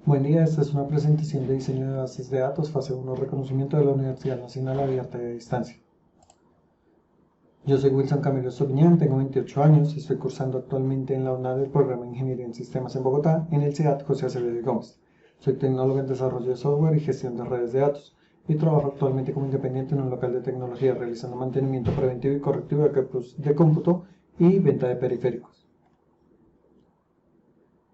Buen día, esta es una presentación de diseño de bases de datos, fase 1, reconocimiento de la Universidad Nacional Abierta de Distancia. Yo soy Wilson Camilo Sobiñán, tengo 28 años, estoy cursando actualmente en la UNAD del programa de Ingeniería en Sistemas en Bogotá, en el CEAT José Acevedo y Gómez. Soy tecnólogo en desarrollo de software y gestión de redes de datos, y trabajo actualmente como independiente en un local de tecnología, realizando mantenimiento preventivo y correctivo de cómputo y venta de periféricos.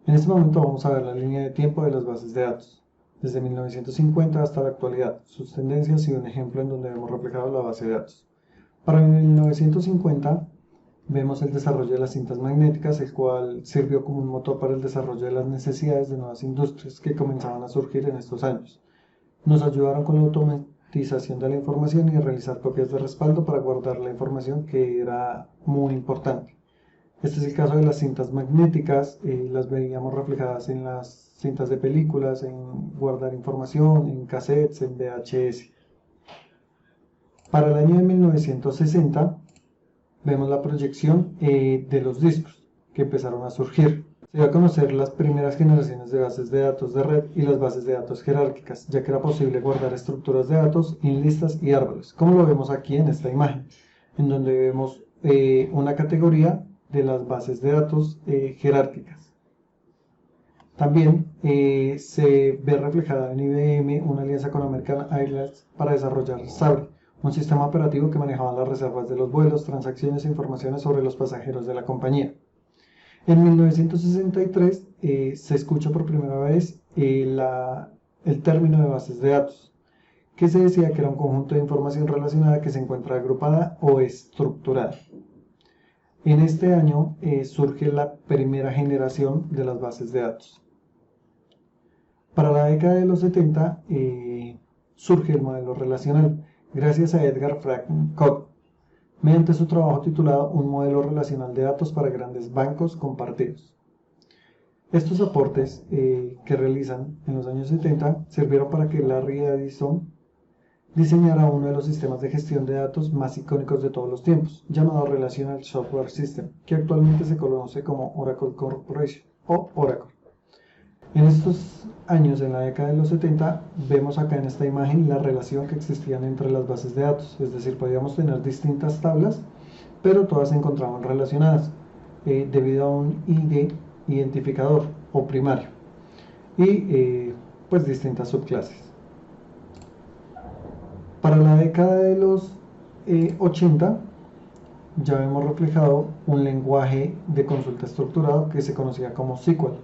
En este momento vamos a ver la línea de tiempo de las bases de datos, desde 1950 hasta la actualidad, sus tendencias y un ejemplo en donde vemos reflejado la base de datos. Para 1950 vemos el desarrollo de las cintas magnéticas, el cual sirvió como un motor para el desarrollo de las necesidades de nuevas industrias que comenzaban a surgir en estos años. Nos ayudaron con la automatización de la información y a realizar copias de respaldo para guardar la información, que era muy importante. Este es el caso de las cintas magnéticas, las veíamos reflejadas en las cintas de películas, en guardar información, en cassettes, en VHS. Para el año de 1960 vemos la proyección de los discos que empezaron a surgir. Se dio a conocer las primeras generaciones de bases de datos de red y las bases de datos jerárquicas, ya que era posible guardar estructuras de datos en listas y árboles, como lo vemos aquí en esta imagen, en donde vemos una categoría de las bases de datos jerárquicas. También se ve reflejada en IBM una alianza con American Airlines para desarrollar Sabre, un sistema operativo que manejaba las reservas de los vuelos, transacciones e informaciones sobre los pasajeros de la compañía. En 1963 se escucha por primera vez el término de bases de datos, que se decía que era un conjunto de información relacionada que se encuentra agrupada o estructurada. En este año surge la primera generación de las bases de datos. Para la década de los 70 surge el modelo relacional, gracias a Edgar Frank Codd, mediante su trabajo titulado Un modelo relacional de datos para grandes bancos compartidos. Estos aportes que realizan en los años 70 sirvieron para que Larry Ellison diseñara uno de los sistemas de gestión de datos más icónicos de todos los tiempos, llamado Relational Software System, que actualmente se conoce como Oracle Corporation o Oracle. En estos años, en la década de los 70, vemos acá en esta imagen la relación que existían entre las bases de datos, es decir, podíamos tener distintas tablas, pero todas se encontraban relacionadas debido a un ID identificador o primario y pues distintas subclases. Para la década de los 80 ya vemos reflejado un lenguaje de consulta estructurado que se conocía como SQL.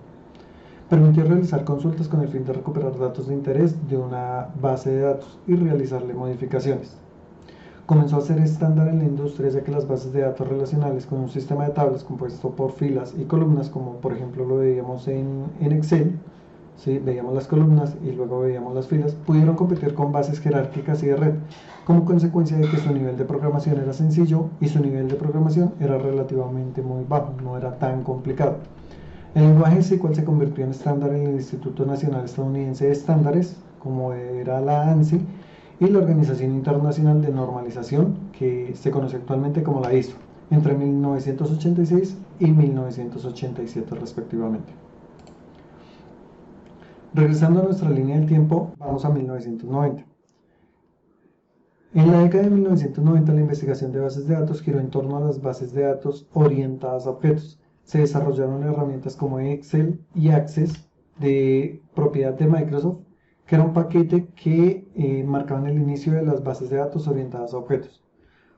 Permitió realizar consultas con el fin de recuperar datos de interés de una base de datos y realizarle modificaciones. Comenzó a ser estándar en la industria, ya que las bases de datos relacionales con un sistema de tablas compuesto por filas y columnas, como por ejemplo lo veíamos en Excel, ¿sí? Veíamos las columnas y luego veíamos las filas, pudieron competir con bases jerárquicas y de red, como consecuencia de que su nivel de programación era sencillo y su nivel de programación era relativamente muy bajo, no era tan complicado. El lenguaje SQL se convirtió en estándar en el Instituto Nacional Estadounidense de Estándares, como era la ANSI, y la Organización Internacional de Normalización, que se conoce actualmente como la ISO, entre 1986 y 1987 respectivamente. Regresando a nuestra línea del tiempo, vamos a 1990. En la década de 1990, la investigación de bases de datos giró en torno a las bases de datos orientadas a objetos. Se desarrollaron herramientas como Excel y Access, de propiedad de Microsoft, que era un paquete que marcaban el inicio de las bases de datos orientadas a objetos.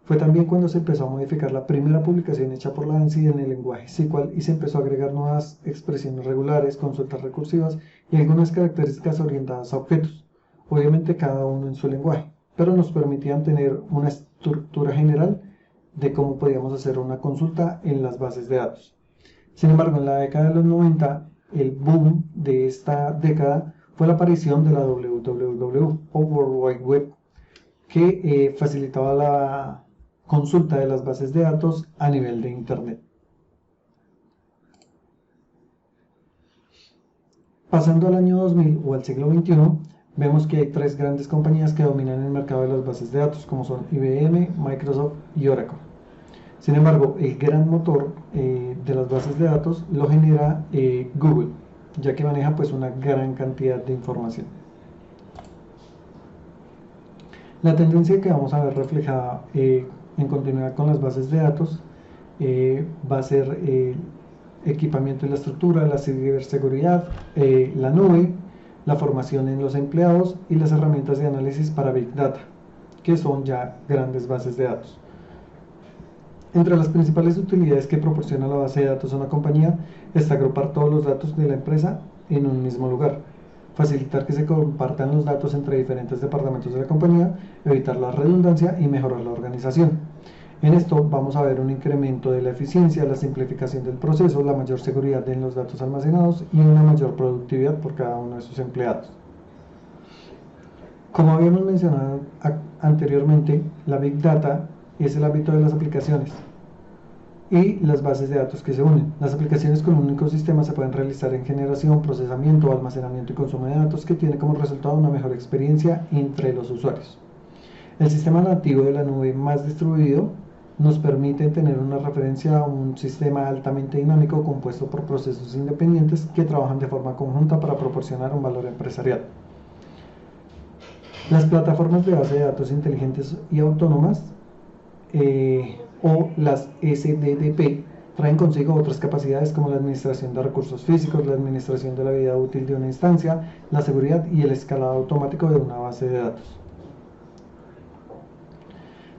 Fue también cuando se empezó a modificar la primera publicación hecha por la ANSI en el lenguaje SQL y se empezó a agregar nuevas expresiones regulares, consultas recursivas y algunas características orientadas a objetos, obviamente cada uno en su lenguaje, pero nos permitían tener una estructura general de cómo podíamos hacer una consulta en las bases de datos. Sin embargo, en la década de los 90, el boom de esta década fue la aparición de la WWW o World Wide Web, que facilitaba la consulta de las bases de datos a nivel de Internet. Pasando al año 2000 o al siglo XXI, vemos que hay tres grandes compañías que dominan el mercado de las bases de datos, como son IBM, Microsoft y Oracle. Sin embargo, el gran motor de las bases de datos lo genera Google. ya que maneja pues una gran cantidad de información. La tendencia que vamos a ver reflejada en continuidad con las bases de datos va a ser equipamiento en la estructura, la ciberseguridad, la nube, la formación en los empleados y las herramientas de análisis para Big Data, que son ya grandes bases de datos. Entre las principales utilidades que proporciona la base de datos a una compañía está agrupar todos los datos de la empresa en un mismo lugar, facilitar que se compartan los datos entre diferentes departamentos de la compañía, evitar la redundancia y mejorar la organización. En esto vamos a ver un incremento de la eficiencia, la simplificación del proceso, la mayor seguridad en los datos almacenados y una mayor productividad por cada uno de sus empleados. Como habíamos mencionado anteriormente, la Big Data es el ámbito de las aplicaciones y las bases de datos que se unen. Las aplicaciones con un único sistema se pueden realizar en generación, procesamiento, almacenamiento y consumo de datos, que tiene como resultado una mejor experiencia entre los usuarios. El sistema nativo de la nube más distribuido nos permite tener una referencia a un sistema altamente dinámico compuesto por procesos independientes que trabajan de forma conjunta para proporcionar un valor empresarial. Las plataformas de base de datos inteligentes y autónomas o las SDDP traen consigo otras capacidades como la administración de recursos físicos, la administración de la vida útil de una instancia, la seguridad y el escalado automático de una base de datos.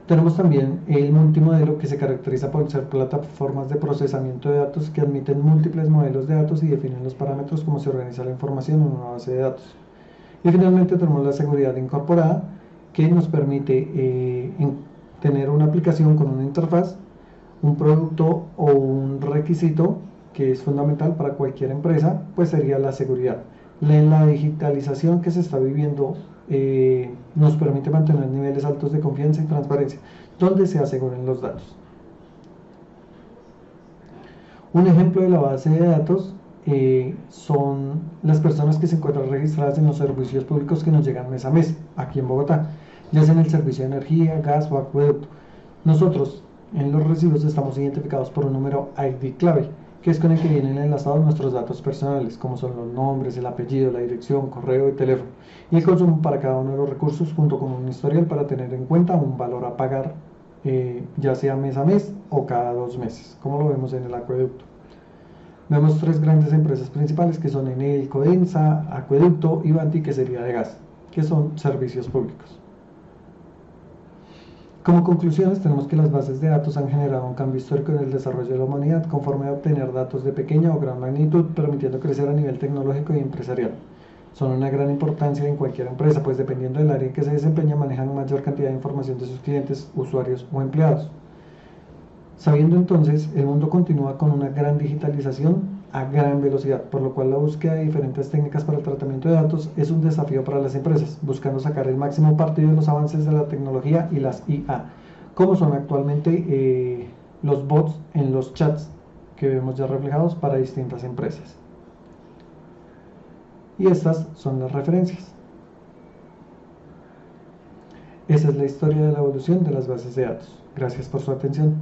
Tenemos también el multimodelo, que se caracteriza por ser plataformas de procesamiento de datos que admiten múltiples modelos de datos y definen los parámetros como se organiza la información en una base de datos. Y finalmente tenemos la seguridad incorporada, que nos permite tener una aplicación con una interfaz, un producto o un requisito que es fundamental para cualquier empresa, pues sería la seguridad. La digitalización que se está viviendo nos permite mantener niveles altos de confianza y transparencia, donde se aseguren los datos. Un ejemplo de la base de datos son las personas que se encuentran registradas en los servicios públicos que nos llegan mes a mes, aquí en Bogotá, ya sea en el servicio de energía, gas o acueducto. Nosotros en los recibos estamos identificados por un número ID clave, que es con el que vienen enlazados nuestros datos personales, como son los nombres, el apellido, la dirección, correo y teléfono, y el consumo para cada uno de los recursos, junto con un historial para tener en cuenta un valor a pagar, ya sea mes a mes o cada 2 meses, como lo vemos en el acueducto. Vemos 3 grandes empresas principales, que son Enel, Codensa, Acueducto y Banti, que sería de gas, que son servicios públicos. Como conclusiones, tenemos que las bases de datos han generado un cambio histórico en el desarrollo de la humanidad, conforme a obtener datos de pequeña o gran magnitud, permitiendo crecer a nivel tecnológico y empresarial. Son una gran importancia en cualquier empresa, pues dependiendo del área en que se desempeña, manejan mayor cantidad de información de sus clientes, usuarios o empleados. Sabiendo entonces, el mundo continúa con una gran digitalización a gran velocidad, por lo cual la búsqueda de diferentes técnicas para el tratamiento de datos es un desafío para las empresas, buscando sacar el máximo partido de los avances de la tecnología y las IA, como son actualmente los bots en los chats que vemos ya reflejados para distintas empresas. Y estas son las referencias. Esa es la historia de la evolución de las bases de datos. Gracias por su atención.